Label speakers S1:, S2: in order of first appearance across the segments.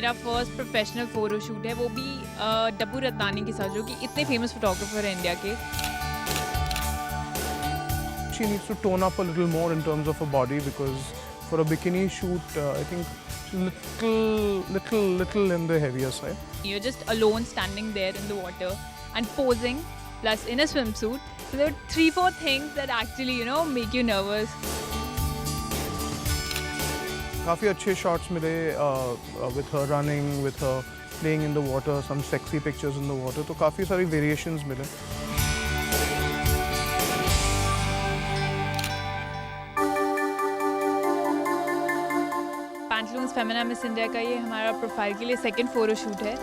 S1: मेरा first professional photoshoot है, वो भी डब्बू रत्नानी के साथ, जो कि इतने फेमस फ़ोटोग्राफ़र हैं इंडिया के।
S2: She needs to tone up a little more in terms of her body because for a bikini shoot, I think she's little in the heavier side.
S1: You're just alone standing there in the water and posing, plus in a swimsuit. So there are 3-4 things that actually, make you nervous.
S2: काफ़ी अच्छे shots मिले with her running, with her playing in the water, some sexy pictures in the water. तो काफ़ी सारी variations मिले.
S1: Pantaloons Femina miss India का ये हमारा प्रोफाइल के लिए सेकंड फ़ोटोशूट है।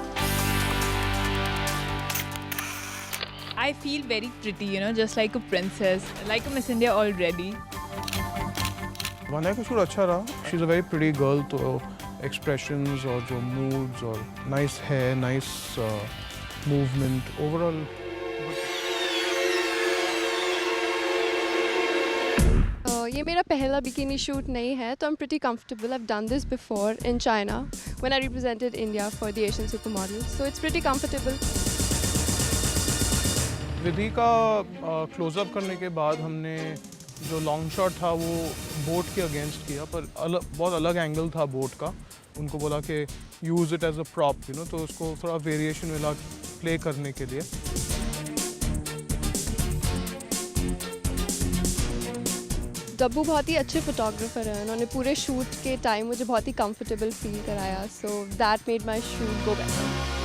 S1: I feel very pretty, just like a princess, like a Miss India already.
S2: वनाया का शूट अच्छा रहा. She's a very pretty girl, तो expressions और जो moods और nice hair, nice movement, overall.
S3: ये मेरा पहला बिकिनी शूट नहीं है, तो I'm pretty comfortable. I've done this before in China when I represented India for the Asian Supermodels, so it's pretty comfortable.
S2: विधि का क्लोजअप करने के बाद हमने जो लॉन्ग शॉट था वो बोट के अगेंस्ट किया, पर बहुत अलग एंगल था बोट का. उनको बोला कि use it as a prop, तो उसको थोड़ा वेरिएशन मिला प्ले करने के लिए.
S3: डब्बू बहुत ही अच्छे फोटोग्राफर हैं. उन्होंने पूरे शूट के टाइम मुझे बहुत ही कंफर्टेबल फील कराया, so that made my shoot go better.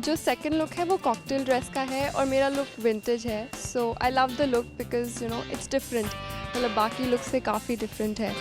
S3: जो सेकंड लुक है वो कॉकटेल ड्रेस का है और मेरा लुक विंटेज है. So I love the look because it's different. मतलब बाकी लुक से काफ़ी डिफरेंट है.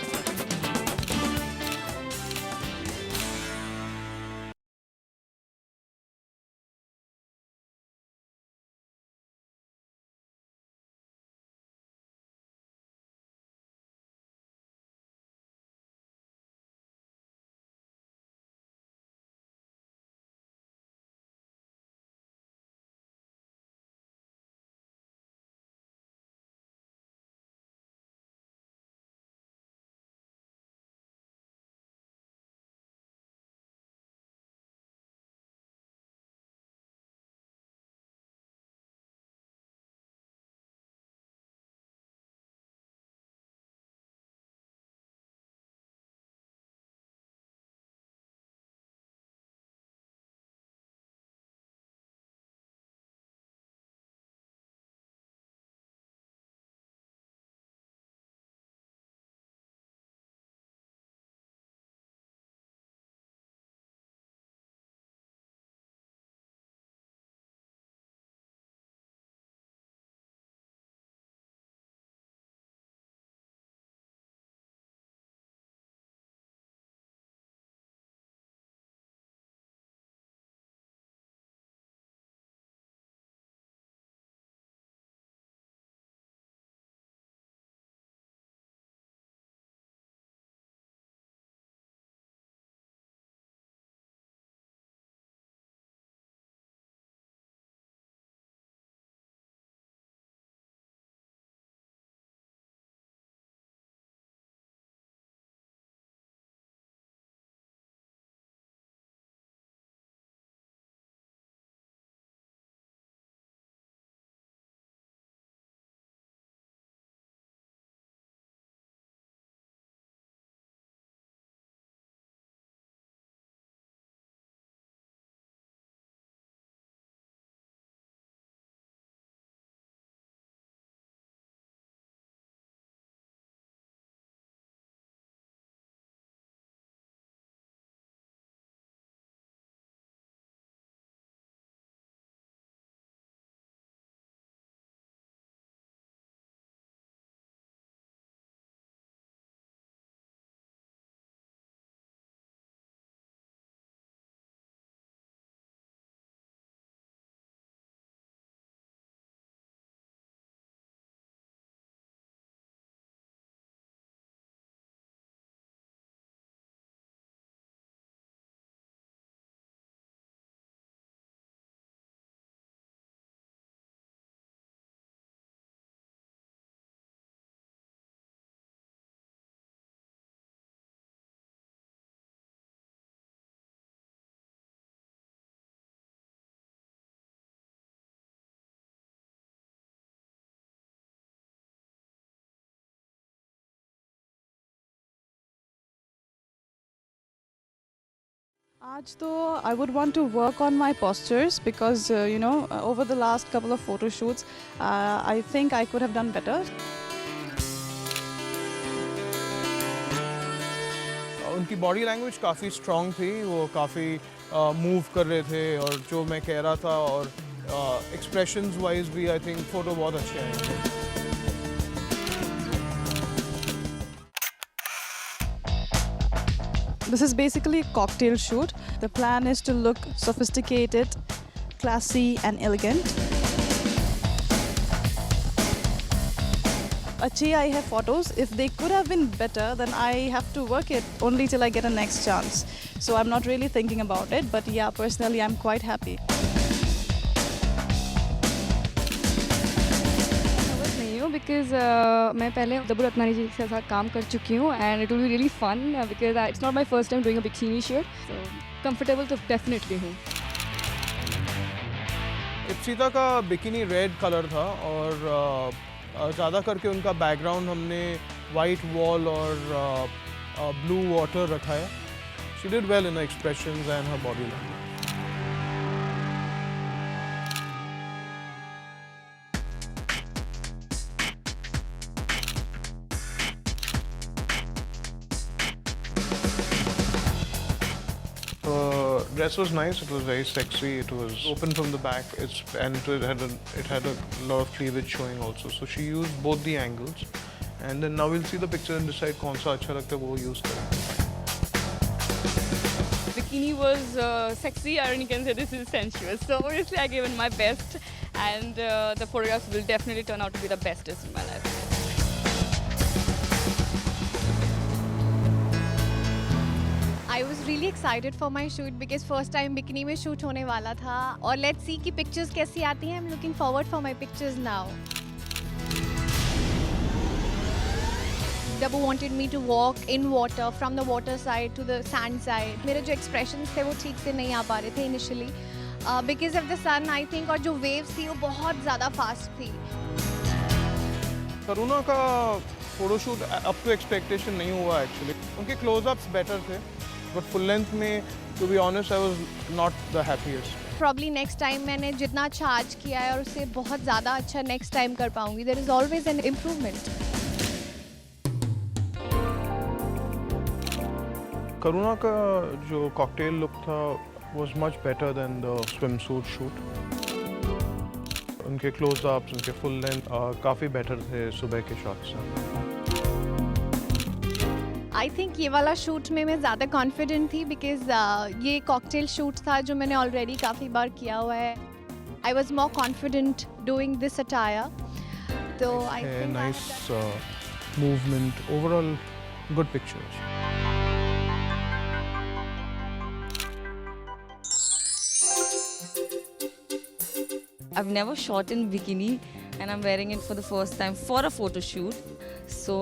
S4: आज तो I would want to work on my postures because over the last couple of photo shoots I think I could have done better.
S2: उनकी body language काफ़ी strong थी, वो काफ़ी मूव कर रहे थे और जो मैं कह रहा था और एक्सप्रेशंस वाइज भी आई थिंक फ़ोटो बहुत अच्छे आए थे।
S4: This is basically a cocktail shoot. The plan is to look sophisticated, classy and elegant. Achhi, I have photos. If they could have been better, then I have to work it only till I get a next chance. So I'm not really thinking about it, but yeah, personally I'm quite happy.
S3: Because मैं पहले दब्बू रत्नानी जी के साथ काम कर चुकी हूँ and it will be really fun because it's not my first time doing a bikini shoot, so comfortable तो definitely हूँ।
S2: इप्सिता का बिकिनी रेड कलर था और ज़्यादा करके उनका बैकग्राउंड हमने वाइट वॉल और ब्लू वाटर रखा है। She did well in expressions and her body language. Dress was nice. It was very sexy. It was open from the back. It had a lot of cleavage showing also. So she used both the angles, and then now we'll see the picture and decide कौन सा अच्छा लगता है वो use करें.
S1: Bikini was sexy, or you can say this is sensuous. So obviously I gave it my best, and the photographs will definitely turn out to be the bestest in my life.
S5: I was really excited for my shoot because first time bikini में shoot होने वाला था और let's see कि pictures कैसी आती हैं. I'm looking forward for my pictures now. Dabu wanted me to walk in water from the water side to the sand side. मेरे जो expressions थे वो ठीक से नहीं आ पा रहे थे initially because of the sun I think, और जो waves थी वो बहुत ज़्यादा fast थी.
S2: करुणा का फोटोशूट अप टू एक्सपेक्टेशन नहीं हुआ एक्चुअली. उनके क्लोजअप्स बेटर थे बट फुल लेंथ में to be honest I was not the happiest.
S5: Probably next time मैंने जितना अच्छा आज किया है और उससे बहुत ज़्यादा अच्छा next time कर पाऊँगी. There is always an improvement.
S2: करुणा का जो कॉकटेल लुक था was much better than the swimsuit shoot. उनके क्लोजअप्स, उनके फुल लेंथ काफ़ी बेटर थे सुबह के शॉट्स से.
S5: आई थिंक ये वाला शूट में मैं ज़्यादा कॉन्फिडेंट थी बिकॉज ये कॉकटेल शूट था जो मैंने ऑलरेडी काफ़ी बार किया हुआ है. I was more confident doing this attire. तो I think
S2: nice movement, overall good pictures.
S6: I've never shot in bikini and I'm wearing it for the first time for a photo shoot. So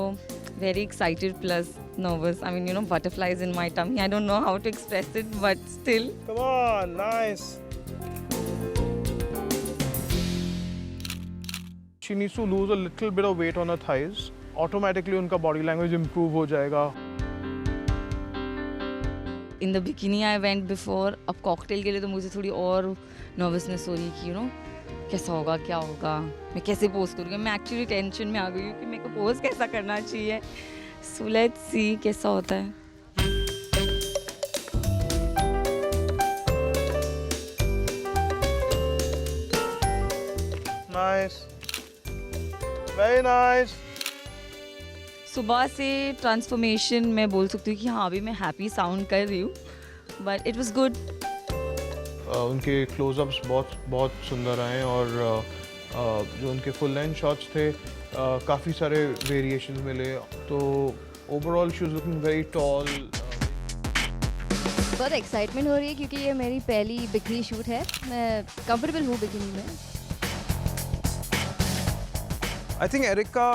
S6: very excited plus nervous. I mean, butterflies in my tummy. I don't know how to express it, but still.
S7: Come on, nice.
S2: She needs to lose a little bit of weight on her thighs. Automatically उनका body language improve हो जाएगा.
S6: In the bikini I went before. अब cocktail के लिए तो मुझे थोड़ी और nervousness हो रही कि कैसा होगा, क्या होगा, मैं कैसे पोज करूँगी. मैं एक्चुअली टेंशन में आ गई हूँ कि मेरे को पोज कैसा करना चाहिए. सो लेट्स सी कैसा होता है.
S2: Nice, very nice.
S6: सुबह से ट्रांसफॉर्मेशन मैं बोल सकती हूँ कि हाँ अभी मैं हैप्पी साउंड कर रही हूँ बट इट वाज गुड.
S2: उनके क्लोजअप्स बहुत सुंदर आए और जो उनके फुल लेंथ शॉट्स थे काफ़ी सारे वेरिएशंस मिले. तो overall she was looking very tall.
S3: बहुत एक्साइटमेंट हो रही है क्योंकि ये मेरी पहली बिकिनी शूट है. मैं कंफर्टेबल हूँ बिकिनी में.
S2: I think Erica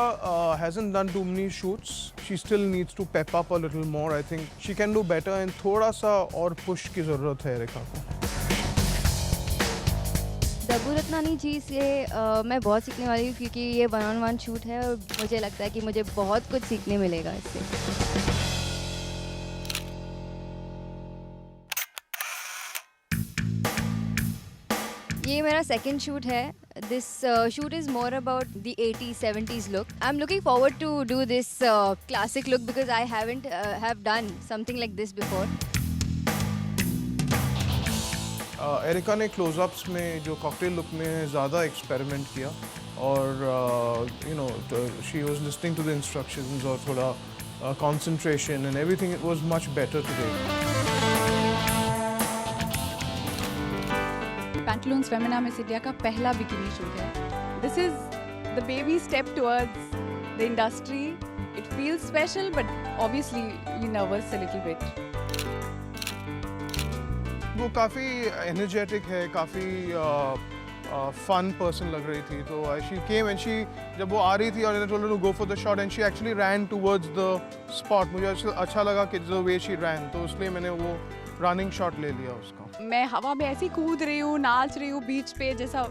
S2: hasn't done too many shoots. She still needs to pep up a little more. I think she can do better and थोड़ा सा और push की ज़रूरत है Erica को.
S3: दब्बू रत्नानी जी से मैं बहुत सीखने वाली हूँ क्योंकि ये 1-on-1 शूट है और मुझे लगता है कि मुझे बहुत कुछ सीखने मिलेगा इससे.
S7: ये मेरा सेकंड शूट है. This shoot is more about the 80s, 70s look. I'm looking forward to do this classic look because I haven't have done something like this before.
S2: Erika ने क्लोजअप्स में जो कॉकटेल लुक में ज़्यादा experiment किया और you know she was listening to the instructions और थोड़ा concentration and everything it was much better today.
S4: Pantaloons Femina में सिडिया का पहला बिकिनी शूट है. This is the baby step towards the industry. It feels special, but obviously you're nervous a little bit.
S2: वो काफ़ी energetic है, काफ़ी fun person लग रही थी. तो शी केम एंड शी जब वो आ रही थी और I told her to go for the shot and she actually ran towards the spot. मुझे अच्छा लगा कि द वे शी रैन, तो इसलिए मैंने वो रनिंग शॉट ले लिया उसका.
S4: मैं हवा में ऐसे ही कूद रही हूँ, नाच रही हूँ बीच पे. जैसा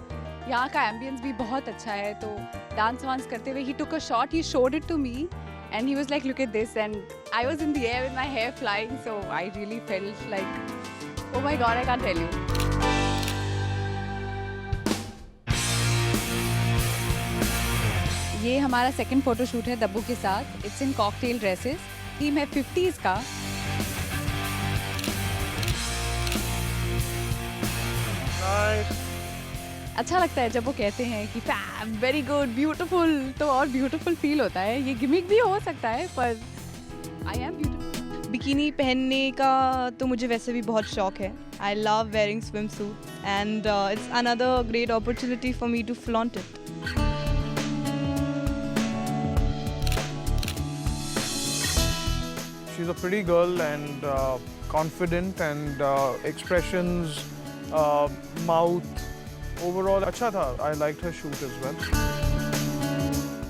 S4: यहाँ का एम्बियंस भी बहुत अच्छा है, तो डांस वांस करते हुए he took a shot, he showed it to me and he was like look at this and I was in the air with my hair flying. So I really felt like oh my god, I can't tell you. ये हमारा second photoshoot है दब्बू के साथ. It's in cocktail dresses. Theme है 50s का. अच्छा लगता है जब वो कहते हैं कि फैब वेरी गुड ब्यूटीफुल, तो और ब्यूटीफुल फील होता है. ये गिमिक भी हो सकता है पर आई एम ब्यूटीफुल.
S8: बिकिनी पहनने का तो मुझे वैसे भी बहुत शौक है. I love wearing swimsuit and it's another great opportunity for me to flaunt it.
S2: She's a pretty girl and confident and expressions, mouth, overall अच्छा था. I liked her shoot as well.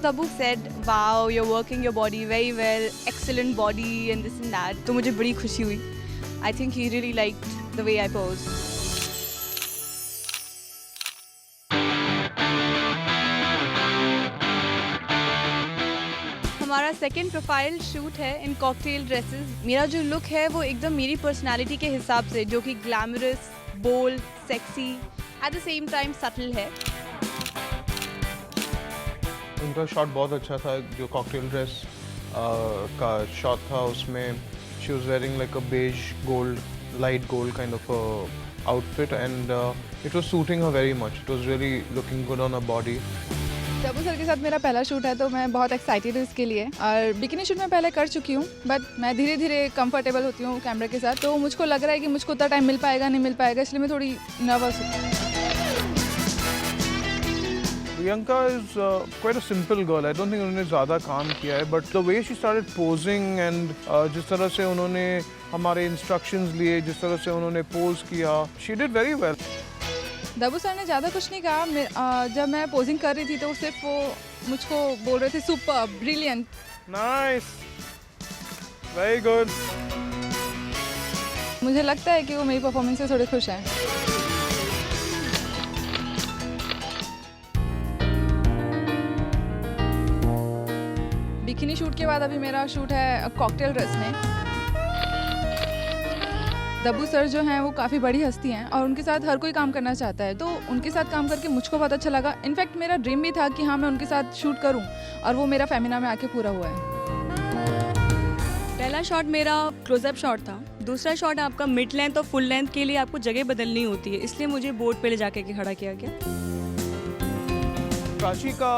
S8: Tabu said, wow, you're working your body very well, excellent body and this and that. तो मुझे बड़ी खुशी हुई. I think he really liked the way I posed. हमारा second profile shoot है इन cocktail dresses. मेरा जो look है वो एकदम मेरी पर्सनालिटी के हिसाब से, जो कि glamorous, bold, sexy, at the same time subtle है.
S2: उनका शॉट बहुत अच्छा था. जो कॉकटेल ड्रेस का शॉट था उसमें she was wearing like a beige gold, light gold kind of outfit and it was suiting her very much. It was really looking good on her body.
S9: Dabboo sir के साथ मेरा पहला shoot है तो मैं बहुत एक्साइटेड हूँ इसके लिए. और बिकिनी शूट मैं पहले कर चुकी हूँ बट मैं धीरे धीरे कंफर्टेबल होती हूँ कैमरा के साथ. तो मुझको लग रहा है कि मुझको उतना टाइम मिल पाएगा नहीं मिल पाएगा, इसलिए मैं थोड़ी नर्वस हूँ.
S2: Priyanka is quite a simple girl. I don't think उन्होंने ज़्यादा काम किया है, but the way she started posing and जिस तरह से उन्होंने हमारे instructions लिए, जिस तरह से उन्होंने pose किया, she did very well.
S9: Dabboo sir ने ज़्यादा कुछ नहीं कहा. जब मैं पोजिंग कर रही थी तो सिर्फ वो मुझको बोल रहे थे super, brilliant.
S2: Nice, very good.
S9: मुझे लगता है कि वो मेरी परफॉर्मेंस से थोड़े खुश हैं. बिकिनी शूट के बाद अभी मेरा शूट है कॉकटेल ड्रेस में. दब्बू सर जो हैं वो काफ़ी बड़ी हस्ती हैं और उनके साथ हर कोई काम करना चाहता है, तो उनके साथ काम करके मुझको बहुत अच्छा लगा. इनफैक्ट मेरा ड्रीम भी था कि हाँ मैं उनके साथ शूट करूं और वो मेरा फेमिना में आके पूरा हुआ है.
S8: पहला शॉट मेरा क्लोजअप शॉट था. दूसरा शॉट आपका मिड लेंथ और फुल लेंथ के लिए आपको जगह बदलनी होती है, इसलिए मुझे बोर्ड पे ले जाके के खड़ा किया गया.
S2: प्राची का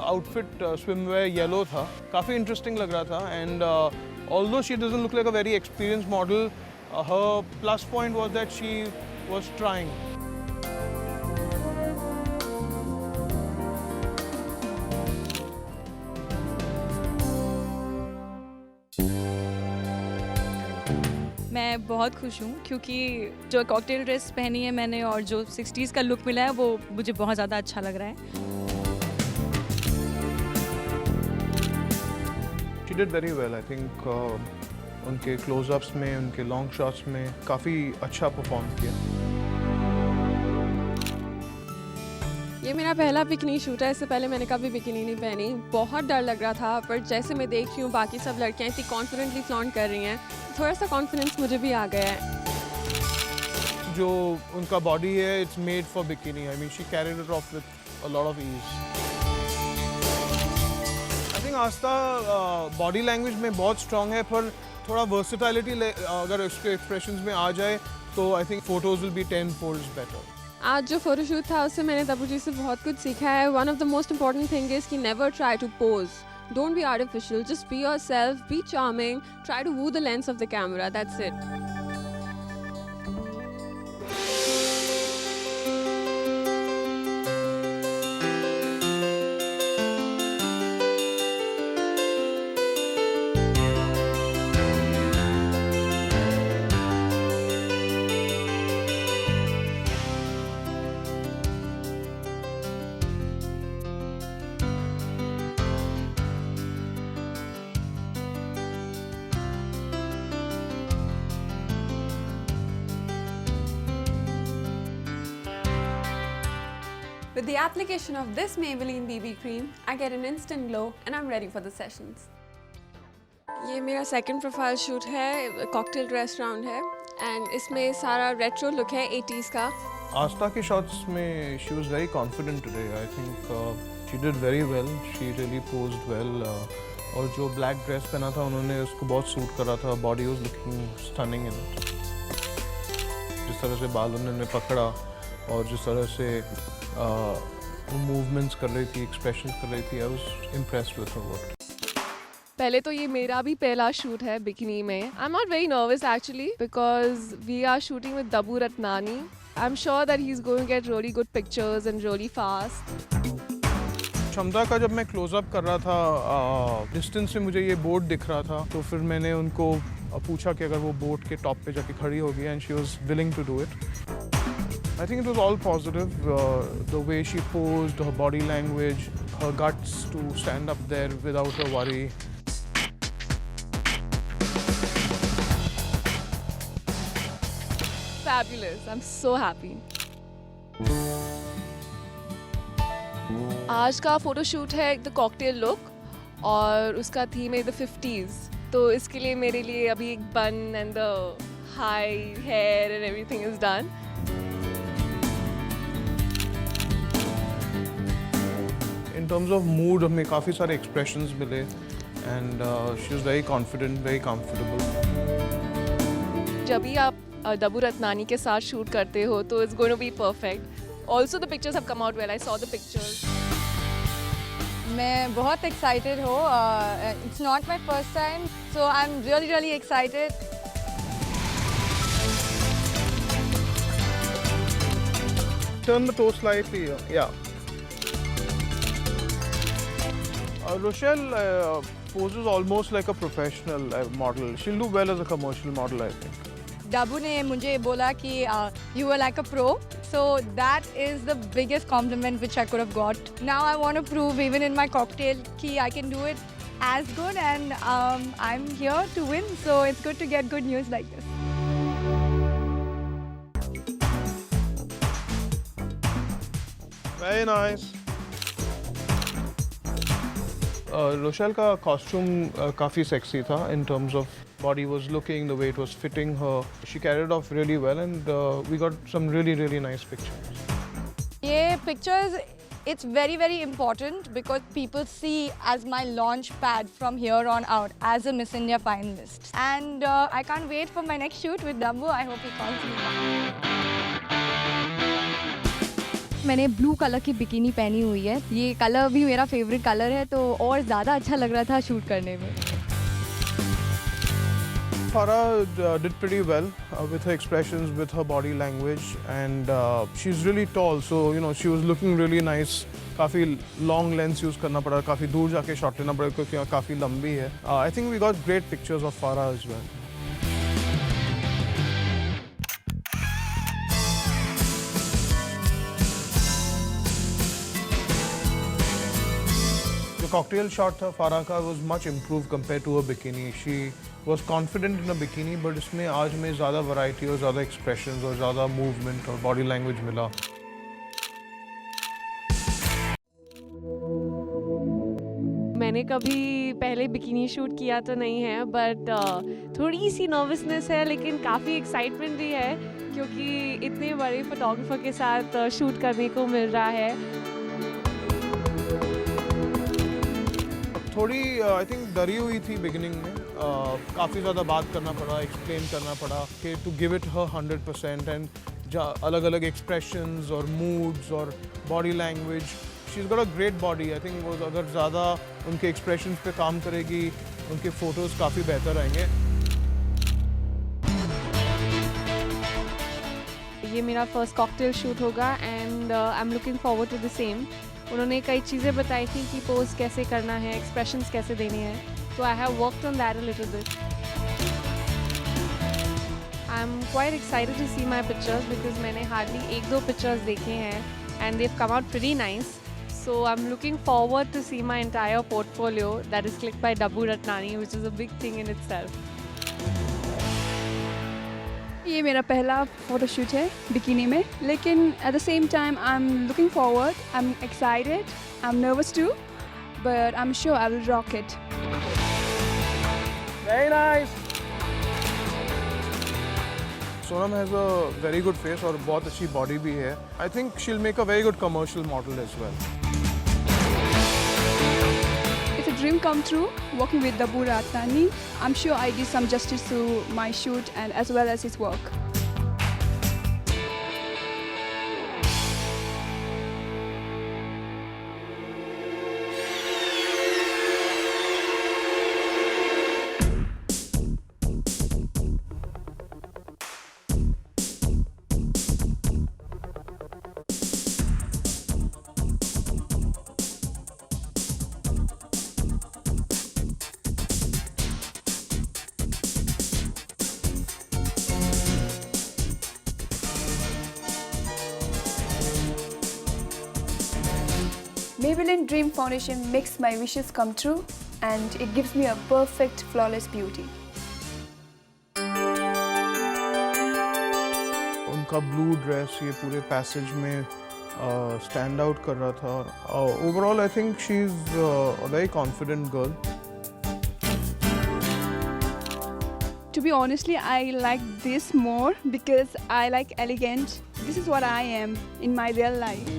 S2: आउटफिट स्विमवेयर येलो था, काफ़ी इंटरेस्टिंग लग रहा था. And although she doesn't look like a very experienced model, her plus point was that she was trying.
S8: मैं बहुत खुश हूँ क्योंकि जो कॉकटेल ड्रेस पहनी है मैंने और जो 60s का लुक मिला है वो मुझे बहुत ज़्यादा अच्छा लग रहा है.
S2: She did very well. I think उनके क्लोजअप्स में, उनके लॉन्ग शॉट्स में काफ़ी अच्छा परफॉर्म किया.
S3: ये मेरा पहला बिकिनी शूट है. इससे पहले मैंने कभी बिकिनी नहीं पहनी. बहुत डर लग रहा था पर जैसे मैं देख रही हूँ बाकी सब लड़कियाँ इतनी कॉन्फिडेंटली फ्लॉन्ट कर रही हैं, थोड़ा सा कॉन्फिडेंस मुझे भी आ गया है.
S2: जो उनका बॉडी है it's made for bikini. I mean she carried it off with a lot of ease. I think Aastha body language में बहुत स्ट्रांग है, पर थोड़ा वर्सेटाइलिटी अगर उसके एक्सप्रेशंस में आ जाए तो I think photos will be 10 folds better.
S3: आज जो फोटोशूट था उससे मैंने तब्बू जी से बहुत कुछ सीखा है. One of the most important thing is कि never try to pose. Don't be artificial, just be yourself, be charming, try to woo the lens of the camera, that's it.
S8: With the application of this Maybelline BB cream, I get an instant glow and I'm ready for the sessions.
S3: ये मेरा second profile shoot है, cocktail dress round है and इसमें सारा retro look है 80s का.
S2: आस्था के shots में she was very confident today. I think she did very well. She really posed well. और जो ब्लैक ड्रेस पहना था उन्होंने उसको बहुत सूट कर रहा था. Body was looking stunning in it. जिस तरह से बाल उन्होंने पकड़ा और जिस तरह से वो मूवमेंट्स कर रही थी, एक्सप्रेशंस कर रही थी, I was impressed with her work.
S3: पहले तो ये मेरा भी पहला शूट है बिकिनी में. I am not very nervous actually because we are shooting with Dabboo Ratnani. I am sure that he is going to get really good pictures and really fast.
S2: Kshamta का जब मैं क्लोजअप कर रहा था, डिस्टेंस से मुझे ये बोट दिख रहा था, तो फिर मैंने उनको पूछा कि अगर वो बोट के टॉप पे जाके खड़ी होगी, and she was willing to do it. I think it was all positive. The way she posed, her body language, her guts to stand up there without a worry.
S3: Fabulous. I'm so happy. आज का photoshoot है the cocktail look और उसका theme है the 50s. तो इसके लिए मेरे लिए अभी एक bun and the high hair and everything is done.
S2: In terms of mood, हमें काफ़ी सारे expressions मिले, and she was very confident, very comfortable.
S3: जब भी आप दब्बू रत्नानी के साथ शूट करते हो तो it's going to be perfect. Also the pictures have come out well. I saw the pictures.
S10: मैं बहुत excited हूँ. It's not my first time, so I'm really excited.
S2: Turn the toe slightly, yeah. Rochelle poses almost like a professional model. She'll do well as a commercial model, I think.
S10: Dabu ने मुझे बोला कि you were like a pro, so that is the biggest compliment which I could have got. Now I want to prove even in my cocktail कि I can do it as good, and I'm here to win, so it's good to get good news like this.
S2: Very nice. Rochelle का costume काफ़ी sexy था in terms of body was looking, the way it was fitting her. She carried off really well, and we got some really nice pictures.
S10: ये pictures, it's very important because people see as my launch pad from here on out as a Miss India finalist. And I can't wait for my next shoot with Dabbu. I hope he calls me back.
S7: मैंने blue colour की bikini पहनी हुई है. ये colour भी मेरा favourite colour है, तो और ज़्यादा अच्छा लग रहा था शूट करने में.
S2: Farah did pretty well with her expressions, with her body language, and she's really tall, so you know she was looking really nice. काफ़ी long lens use करना पड़ा, काफ़ी दूर जाके shot लेना पड़ा क्योंकि काफ़ी लंबी है. I think we got great pictures of Farah as well. The cocktail shot था Farah का was much improved compared to her bikini. She was confident in a bikini, but इसमें आज में ज़्यादा variety और ज़्यादा expressions और ज़्यादा movement और body language मिला.
S3: मैंने कभी पहले बिकिनी शूट किया तो नहीं है, बट थोड़ी सी नर्वसनेस है, लेकिन काफ़ी एक्साइटमेंट भी है क्योंकि इतने बड़े फोटोग्राफर के साथ शूट करने को मिल रहा है।
S2: थोड़ी आई थिंक डरी हुई थी बिगिनिंग में, काफ़ी ज़्यादा बात करना पड़ा, एक्सप्लेन करना पड़ा कि to give it her 100% and अलग अलग एक्सप्रेशंस और मूड्स और body language. She is got a great body. I think वो अगर ज़्यादा उनके एक्सप्रेशंस पे काम करेगी, उनके फ़ोटोज़ काफ़ी बेहतर आएंगे।
S3: ये मेरा फर्स्ट कॉकटेल शूट होगा and I am looking forward to the same. उन्होंने कई चीज़ें बताई थी कि पोज कैसे करना है, एक्सप्रेशंस कैसे देने हैं, तो I have worked on that a little bit. I am quite excited to see my pictures because मैंने हार्डली 1-2 पिक्चर्स देखे हैं and they come out pretty nice. So I am looking forward to see my entire portfolio that is clicked by Dabboo Ratnani which is a big thing in itself.
S4: ये मेरा पहला photoshoot है bikini में, लेकिन at the same time I am looking forward, I am excited, I am nervous too, but I am sure I will rock it.
S2: Very nice. Sonam has a very good face और बहुत अच्छी body भी है. I think she'll make a very good commercial model as well.
S4: It's a dream come true working with Dabbu Ratnani. I'm sure I did some justice to my shoot and as well as his work. Maybelline Dream Foundation makes my wishes come true and it gives me a perfect flawless beauty.
S2: उनका blue dress ये पूरे passage में stand out कर रहा था और overall I think she is a very confident girl.
S4: To be honestly, I like this more because I like elegant. This is what I am in my real life.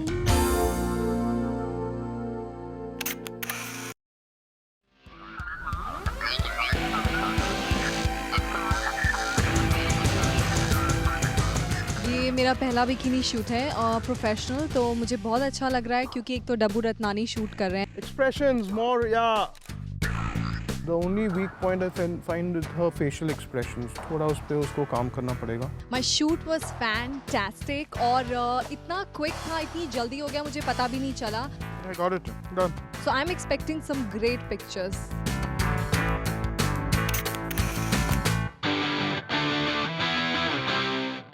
S11: ये मेरा पहला bikini shoot है professional, तो मुझे बहुत अच्छा लग रहा है क्योंकि एक तो डब्बू रत्नानी शूट कर रहे हैं।
S2: Expressions more, yeah. The only weak point I find is her facial expressions. थोड़ा उस पे उसको काम करना पड़ेगा।
S11: माई शूट वॉज फैंटास्टिक और इतना क्विक था, इतनी जल्दी हो गया मुझे पता भी नहीं चला।
S2: I got it. Done.
S11: So I am expecting some great pictures.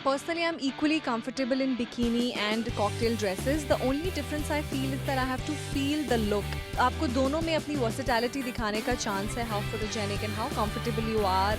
S11: Personally, I'm equally comfortable in bikini and cocktail dresses. The only difference I feel is that I have to feel the look. आपको दोनों में अपनी versatility दिखाने का chance है, how photogenic and how comfortable you are.